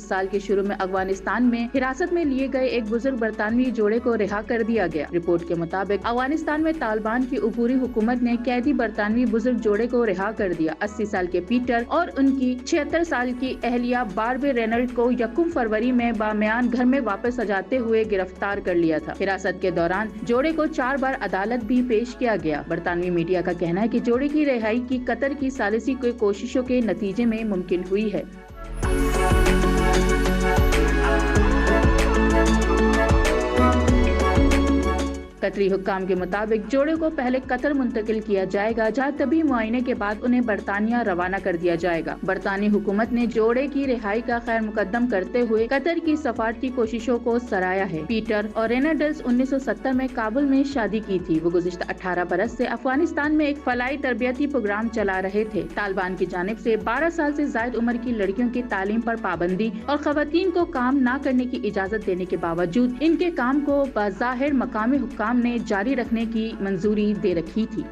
اس سال کے شروع میں افغانستان میں حراست میں لیے گئے ایک بزرگ برطانوی جوڑے کو رہا کر دیا گیا۔ رپورٹ کے مطابق افغانستان میں طالبان کی عبوری حکومت نے قیدی برطانوی بزرگ جوڑے کو رہا کر دیا۔ 80 سال کے پیٹر اور ان کی 76 سال کی اہلیہ باربی رینلڈ کو 1 فروری میں بامیان گھر میں واپس جاتے ہوئے گرفتار کر لیا تھا۔ حراست کے دوران جوڑے کو 4 بار عدالت بھی پیش کیا گیا۔ برطانوی میڈیا کا کہنا ہے کہ جوڑے کی رہائی کی قطر کی ثالثی کی کوششوں کے نتیجے میں ممکن ہوئی ہے۔ قطری حکام کے مطابق جوڑے کو پہلے قطر منتقل کیا جائے گا، جہاں طبی معائنے کے بعد انہیں برطانیہ روانہ کر دیا جائے گا۔ برطانوی حکومت نے جوڑے کی رہائی کا خیر مقدم کرتے ہوئے قطر کی سفارتی کوششوں کو سراہا ہے۔ پیٹر اور رینلڈز 1970 میں کابل میں شادی کی تھی۔ وہ گزشتہ 18 برس سے افغانستان میں ایک فلاحی تربیتی پروگرام چلا رہے تھے۔ طالبان کی جانب سے 12 سال سے زائد عمر کی لڑکیوں کی تعلیم پر پابندی اور خواتین کو کام نہ کرنے کی اجازت دینے کے باوجود ان کے کام کو بظاہر مقامی حکام نے جاری رکھنے کی منظوری دے رکھی تھی۔